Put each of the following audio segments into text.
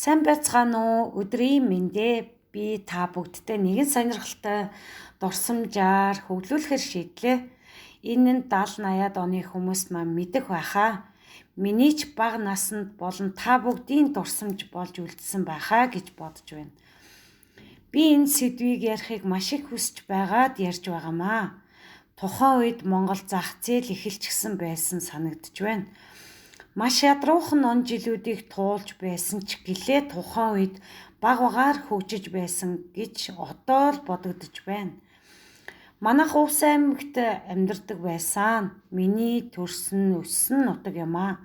Сайн байцгаана уу? Өдрийн мэндэ би та бүгдтэй нэгэн сонирхолтой дурсамжаар хөглүүлэхээр шийдлээ. Энэ нь 70-80-ад оны хүмүүс маань мэдэх байхаа. Миний ч бага наснд болон та бүгдийн дурсамж болж үлдсэн байхаа гэж бодож байна. Би энэ сэдвийг ярихыг маш их хүсэж байгаад ярьж байгаамаа. Тухайн үед Монгол зах зээл эхэлчихсэн байсан санагдж байна. Маш ядруухан он жилүүдийг туулж байсан ч гэлээ тухайн үед багаар хөгжиж байсан гэж одоо л бодогдож байна. Манайх Увс аймагт амьдардаг байсан. Миний төрсөн өссөн нутаг юм аа.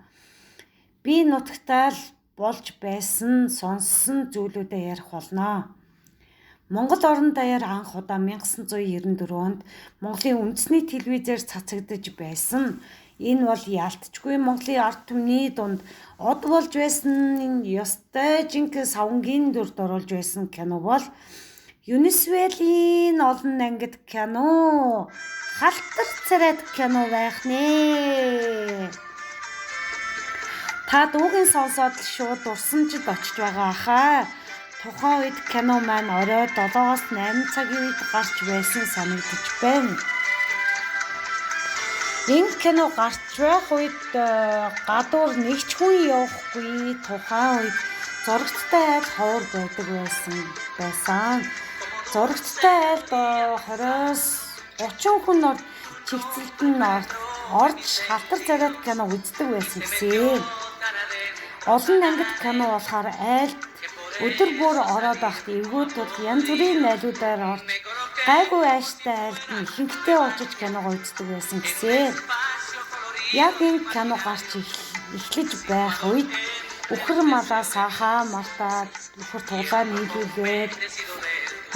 Би нутагтаа л болж байсан сонссон зүйлүүдээ ярих болно. Монгол орон даяар анх удаа 1994 онд Монголын үндэсний телевизээр цацагдж байсан. Энэ бол яалтчгүй Монголын ард түмний дунд од болж байсан ёстой жинхэнэ савнгийн дүрд оруулж байсан кино бол Юнисвелийн олон ангид кино Халтар царайд кино байх нэ. Та дуугийн сонсоод шууд дурсамжид очиж байгаа хаа. Тухайн үед кино маань орой 7-оос 8 цагийн үед гарч байсан санагдаж байна. Энэ кино гарч байх үед гадуур нэг ч хүн явахгүй. Тухайн үед зурагттай айл ховор байдаг байсан. Зурагттай айлд 20-оос 30 хүн чигцэлдэн орж Халтар царайд кино үздэг байсан гэсэн. Олон ангид кино болохоор айлд өдөр бүр ороод байхад эвгүүд бол янз бүрийн найлуудаар орж гайгүй ааштай айлд нь ихэнхдээ очиж киногоо үздэг байсан гэсэн. Яг энэ кино гарч эхлэж байх үед үхэр малаа сахаа мартаад үхэр туглаа нийлүүлээд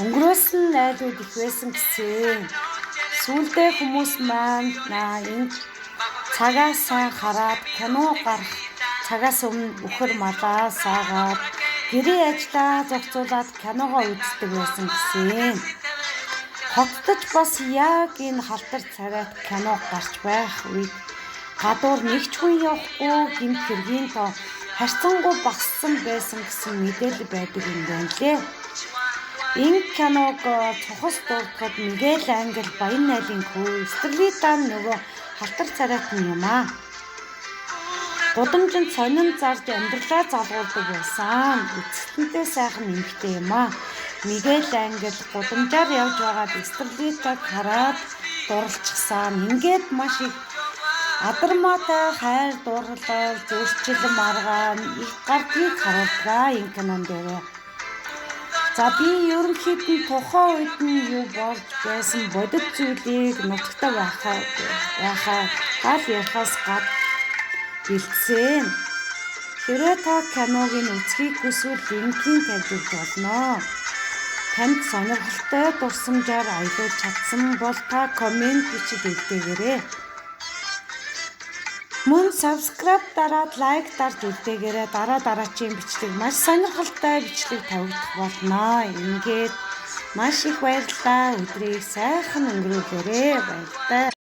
өнгөрөөсөн найлууд их байсан гэсэн. Сүүлдээ хүмүүс маань энэ цагаас сайн хараад кино гарах цагаас өмнө үхэр малаа саагаад гэрээ ажиллаа зохицуулаад киногоо үздэг байсан гэсэн. Хотдож бас яг энэ Халтар царайд кино гарч байх үед гадуур нэг ч хүн явахгүй гэмт хэргийн тоо харьцангуй багассан байсан гэсэн мэдээлэл байдаг юм байна лээ. Энэ киног цохос дурдахад Мигэл Ангел Баян найлын хүү Стерлитан нөгөө Халтар царайд юм аа. Гудамжинд сонин зарж амьдралаа залгуулдаг байсан. Эцэгтэнтэй сайхан нэмэгтэй юм аа. Мигэл Ангел гудамжаар явж байгаад Стерлитаг хараад дурлцсан. Ингээд маш их адармаатай хайр дурлал зөрчил маргаан их гардыг харуулдаг энэ кинон дээр. За би ерөнхийдөө тухайн үед нь юу болж байсан бодит зүйлийг нутагтаа байхаа гал ярихаас гадна бэлдсэн. Хэрвээ та киног үзхийг хүсвэл линкийг тавьж өгч болно. Танд сонирхолтой дурсамжаар аялуулж чадсан бол та комент бичиж үлдээгээрэй. Мөн subscribe дараад лайк дарж үлдээгээрэй. Дараачийн бичлэг маш сонирхолтой бичлэг тавигдах болно. Ингээд маш их баярлалаа. Өдрийг сайхан өнгөрүүлээрэй. Баярлалаа.